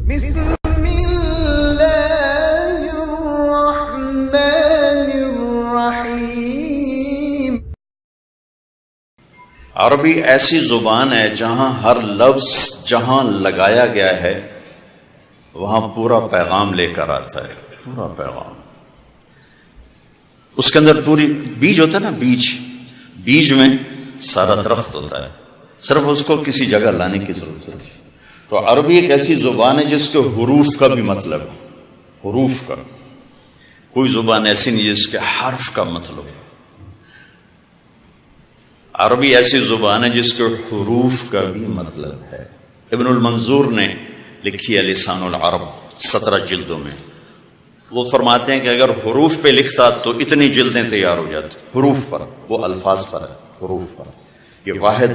بسم اللہ الرحمن الرحیم۔ عربی ایسی زبان ہے جہاں ہر لفظ جہاں لگایا گیا ہے وہاں پورا پیغام لے کر آتا ہے، پورا پیغام۔ اس کے اندر پوری بیج ہوتا ہے نا، بیج میں سارا درخت ہوتا ہے، صرف اس کو کسی جگہ لانے کی ضرورت ہے۔ تو عربی ایک ایسی زبان ہے جس کے حروف کا بھی مطلب ہے، حروف کا۔ کوئی زبان ایسی نہیں جس کے حرف کا مطلب ہے۔ عربی ایسی زبان ہے جس کے حروف کا بھی مطلب ہے۔ ابن المنظور نے لکھی ہے لسان العرب 17 جلدوں میں۔ وہ فرماتے ہیں کہ اگر حروف پہ لکھتا تو اتنی جلدیں تیار ہو جاتی، حروف پر، وہ الفاظ پر ہے، حروف پر۔ یہ واحد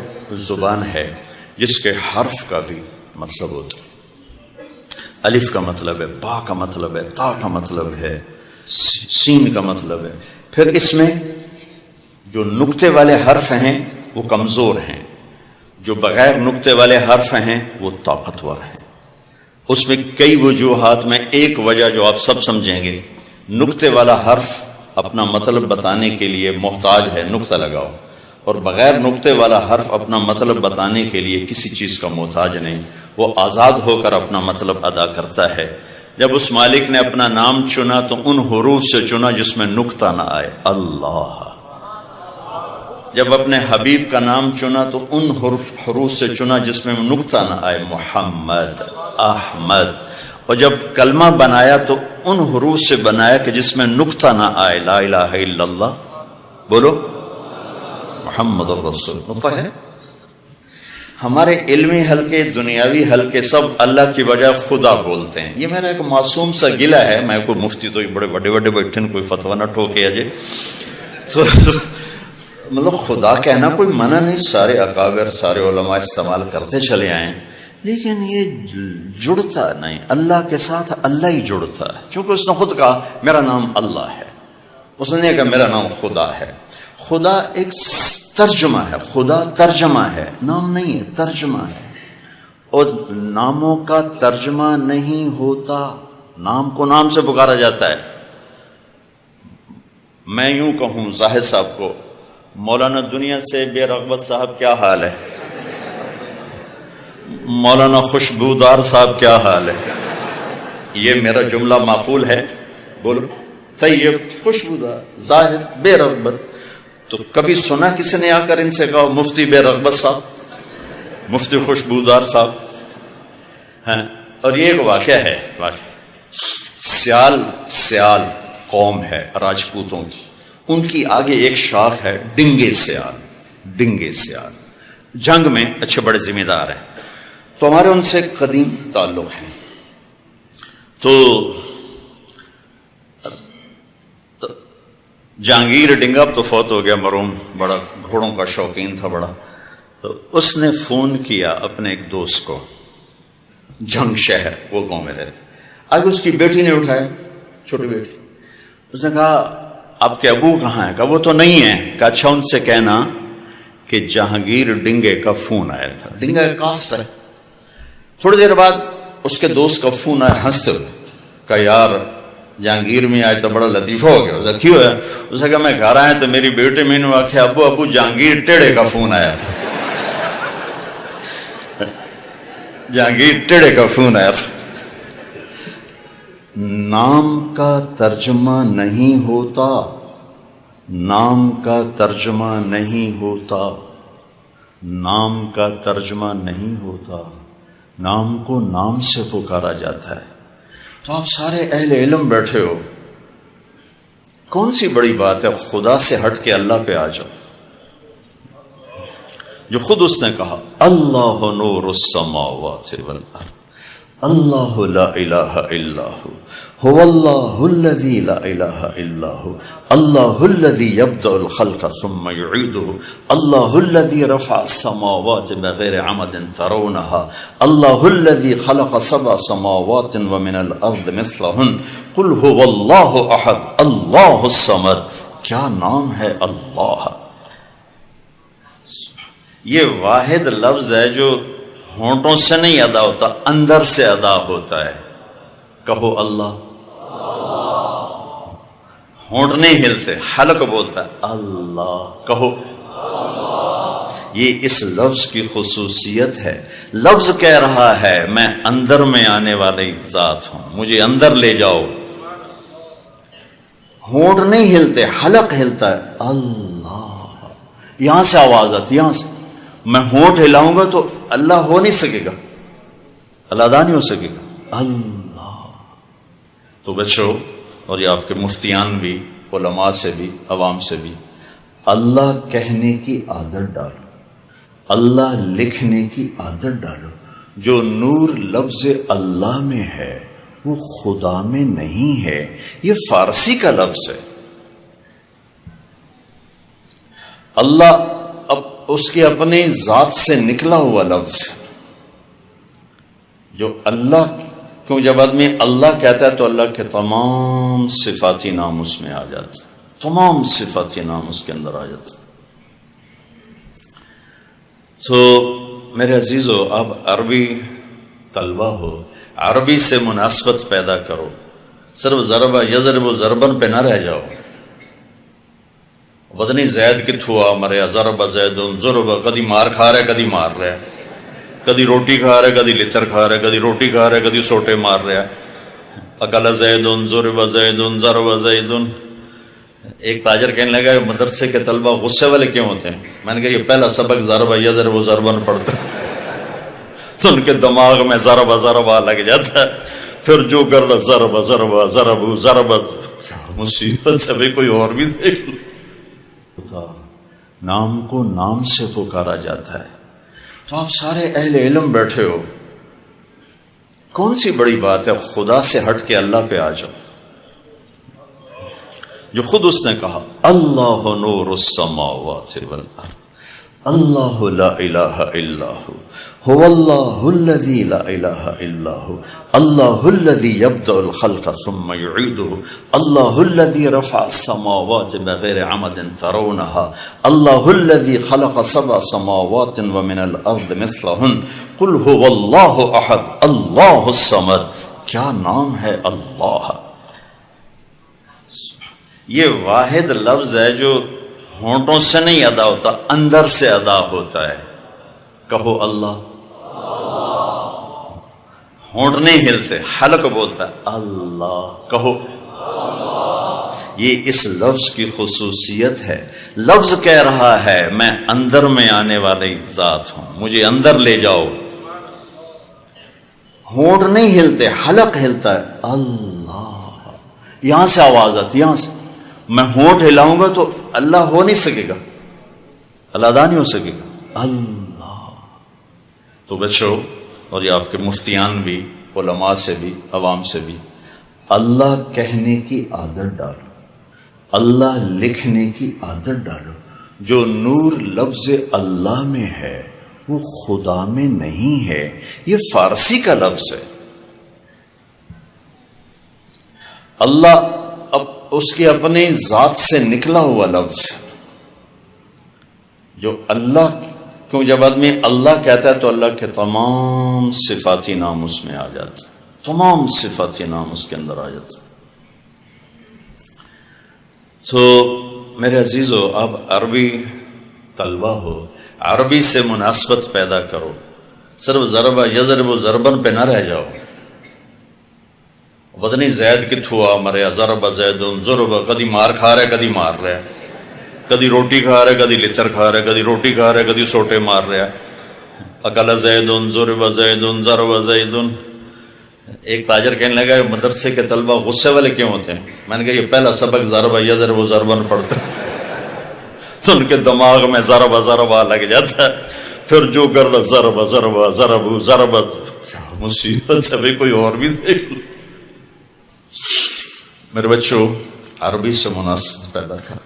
زبان ہے جس کے حرف کا بھی مطلب ہوتا ہے۔ الف کا مطلب ہے، با کا مطلب ہے، تا کا مطلب ہے، سین کا مطلب ہے۔ پھر اس میں جو نقطے والے حرف ہیں وہ کمزور ہیں، جو بغیر نقطے والے حرف ہیں وہ طاقتور ہیں۔ اس میں کئی وجوہات میں ایک وجہ جو آپ سب سمجھیں گے، نقطے والا حرف اپنا مطلب بتانے کے لیے محتاج ہے، نقطہ لگاؤ، اور بغیر نقطے والا حرف اپنا مطلب بتانے کے لیے کسی چیز کا محتاج نہیں، وہ آزاد ہو کر اپنا مطلب ادا کرتا ہے۔ جب اس مالک نے اپنا نام چنا تو ان حروف سے چنا جس میں نقطہ نہ آئے، اللہ۔ جب اپنے حبیب کا نام چنا تو ان حروف سے چنا جس میں نقطہ نہ آئے، محمد، احمد۔ اور جب کلمہ بنایا تو ان حروف سے بنایا کہ جس میں نقطہ نہ آئے، لا الہ الا اللہ، بولو محمد الرسول۔ نقطہ ہے۔ ہمارے علمی حلقے، دنیاوی حلقے سب اللہ کی بجائے خدا بولتے ہیں۔ یہ میرا ایک معصوم سا گلہ ہے، میں کوئی مفتی تو بڑے بڑے بیٹھے کوئی فتویٰ نہ ٹھوکے اجے، تو مطلب خدا کہنا کوئی منع نہیں، سارے اکابر، سارے علماء استعمال کرتے چلے آئے، لیکن یہ جڑتا نہیں اللہ کے ساتھ، اللہ ہی جڑتا ہے۔ چونکہ اس نے خود کہا میرا نام اللہ ہے، اس نے کہا میرا نام خدا ہے۔ خدا ایک ترجمہ ہے، خدا ترجمہ ہے، نام نہیں ہے، ترجمہ ہے۔ اور ناموں کا ترجمہ نہیں ہوتا، نام کو نام سے پکارا جاتا ہے۔ میں یوں کہوں زاہد صاحب کو، مولانا دنیا سے بے رغبت صاحب کیا حال ہے؟ مولانا خوشبودار صاحب کیا حال ہے؟ یہ میرا جملہ معقول ہے؟ بولو، طیب، خوشبودار، زاہد، بے رغبت۔ تو کبھی سنا کسی نے آ کر ان سے کہا مفتی بے رغبت صاحب، مفتی خوشبودار صاحب؟ ہاں۔ اور یہ ایک واقعہ ہے، سیال قوم ہے راجپوتوں کی، ان کی آگے ایک شاخ ہے ڈنگے سیال، جنگ میں اچھے بڑے ذمہ دار ہیں، تو ہمارے ان سے قدیم تعلق ہے۔ تو جہانگیر ڈنگا اب تو فوت ہو گیا، مرحوم، بڑا گھوڑوں کا شوقین تھا بڑا۔ تو اس نے فون کیا اپنے ایک دوست کو، جنگ شہر، وہ گاؤں میں رہتے، آگے اس کی بیٹی نے اٹھایا، چھوٹی بیٹی، اس نے کہا آپ کے ابو کہاں ہیں؟ کہا وہ تو نہیں ہے۔ کہا اچھا ان سے کہنا کہ جہانگیر ڈنگے کا فون آیا تھا، ڈنگا کا کاسٹ ہے۔ تھوڑی دیر بعد اس کے دوست کا فون آیا ہنستے ہوئے، کہا یار جہانگیر میں آج تو بڑا لطیفہ ہو گیا۔ اسے کیوں ہے؟ اسے کہا میں گھر آیا تو میری بیٹی میں نے آخیا ابو جہانگیر ٹیڑے کا فون آیا تھا، جہانگیر ٹیڑے کا فون آیا تھا۔ نام کا ترجمہ نہیں ہوتا، نام کا ترجمہ نہیں ہوتا، نام کا ترجمہ نہیں ہوتا، نام کو نام سے پکارا جاتا ہے۔ تو آپ سارے اہل علم بیٹھے ہو، کون سی بڑی بات ہے خدا سے ہٹ کے اللہ پہ آ جاؤ، جو خود اس نے کہا اللہ نور السماوات والارض، اللہ لا الہ الا هو اللہ الذی لا الہ الا هو اللہ الذی یبدأ الخلق ثم یعیدہ اللہ الذی رفع السماوات بغیر عمد ترونها اللہ الذی خلق 7 سماوات ومن الارض مثلہن قل هو اللہ احد اللہ الصمد۔ کیا نام ہے اللہ! یہ واحد لفظ ہے جو ہونٹوں سے نہیں ادا ہوتا، اندر سے ادا ہوتا ہے. کہو اللہ. ہونٹ نہیں ہلتے، حلق بولتا ہے اللہ. کہو. یہ اس لفظ کی خصوصیت ہے. لفظ کہہ رہا ہے میں اندر میں آنے والی ذات ہوں، مجھے اندر لے جاؤ. ہونٹ نہیں ہلتے، حلق ہلتا ہے اللہ. یہاں سے آواز آتی، یہاں سے. میں ہونٹ ہلاؤں گا تو اللہ ہو نہیں سکے گا، اللہ ادا نہیں ہو سکے گا. اللہ. تو بچو، اور یہ آپ کے مفتیان بھی، علماء سے بھی، عوام سے بھی، اللہ کہنے کی عادت ڈالو، اللہ لکھنے کی عادت ڈالو. جو نور لفظ اللہ میں ہے وہ خدا میں نہیں ہے، یہ فارسی کا لفظ ہے. اللہ اب اس کی اپنی ذات سے نکلا ہوا لفظ ہے. جو اللہ، کیوں جب آدمی اللہ کہتا ہے تو اللہ کے تمام صفاتی نام اس میں آ جاتے ہیں، تمام صفاتی نام اس کے اندر آ جاتے ہیں. تو میرے عزیزو، اب عربی طلبہ ہو، عربی سے مناسبت پیدا کرو. صرف ضربہ یضرب ضربن پہ نہ رہ جاؤ. بدنی زید کتھوا مریا ضرب زید ضرب، کدی مار کھا رہا ہے کدی مار رہا ہے، کدی روٹی کھا رہا ہے کدی لتر کھا رہا ہے، کدی روٹی کھا رہا ہے کدی سوٹے مار رہا ہے. اکل زید ضرب زید ضرب زید. ایک تاجر کہنے لگا مدرسے کے طلبہ غصے والے کیوں ہوتے ہیں؟ میں نے کہا یہ پہلا سبق ضرب یضرب ضربن پڑھتا تو ان کے دماغ میں ضرب ضرب لگ جاتا ہے، پھر جو کرتا ضرب ضرب ضرب ضرب. مصیبت ہے، کوئی اور بھی دیکھ لو. نام کو نام سے پکارا جاتا ہے. تو آپ سارے اہل علم بیٹھے ہو، کون سی بڑی بات ہے خدا سے ہٹ کے اللہ پہ آ جاؤ. جو خود اس نے کہا اللہ نور السماوات والارض، اللہ لا الہ الا هو اللہ الذی لا الہ الا هو اللہ الذی یبدأ الخلق ثم یعیدہ اللہ الذی رفع السماوات بغیر عمد ترونها اللہ الذی خلق سبع سماوات ومن الارض مثلہن قل هو اللہ احد اللہ الصمد. کیا نام ہے اللہ. یہ واحد لفظ ہے جو ہونٹوں سے نہیں ادا ہوتا، اندر سے ادا ہوتا ہے. کہو اللہ. ہونٹ نہیں ہلتے، حلق بولتا ہے اللہ. کہو. یہ اس لفظ کی خصوصیت ہے. لفظ کہہ رہا ہے میں اندر میں آنے والی ذات ہوں، مجھے اندر لے جاؤ. ہونٹ نہیں ہلتے، حلق ہلتا ہے اللہ. یہاں سے آواز آتی، یہاں سے. میں ہونٹ ہلاؤں گا تو اللہ ہو نہیں سکے گا، اللہ ادا نہیں ہو سکے گا. اللہ. تو بچو، اور یہ آپ کے مفتیان بھی، علماء سے بھی، عوام سے بھی، اللہ کہنے کی عادت ڈالو، اللہ لکھنے کی عادت ڈالو. جو نور لفظ اللہ میں ہے وہ خدا میں نہیں ہے، یہ فارسی کا لفظ ہے. اللہ اب اس کی اپنی ذات سے نکلا ہوا لفظ ہے. جو اللہ، کیوں جب آدمی اللہ کہتا ہے تو اللہ کے تمام صفاتی نام اس میں آ جاتے ہیں، تمام صفاتی نام اس کے اندر آ جاتے ہیں. تو میرے عزیزو، اب عربی طلبہ ہو، عربی سے مناسبت پیدا کرو. صرف ضربہ یضرب ضربن پہ نہ رہ جاؤ. بدنی زید کتھوا مریا ضرب زید ضرب، کدی مار کھا رہا ہے کدی مار رہا ہے، کدی روٹی کھا رہا ہے کدی لتر کھا رہا ہے، کدی روٹی کھا رہا ہے کدی سوٹے مار رہا ہے. اکل زید ضرب زید ضرب زید. ایک تاجر کہنے لگا مدرسے کے طلبہ غصے والے کیوں ہوتے ہیں؟ میں نے کہا یہ پہلا سبق ضرب یضرب ضربن پڑھتا تو ان کے دماغ میں ضرب ضرب لگ جاتا ہے، پھر جو کرتا ضرب ضرب ضرب ضرب. مصیبت ہے، کوئی اور بھی دیکھ لو. میرے بچوں، عربی سے مناسبت پیدا کر.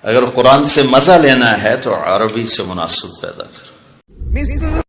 اگر قرآن سے مزہ لینا ہے تو عربی سے مناسبت پیدا کر.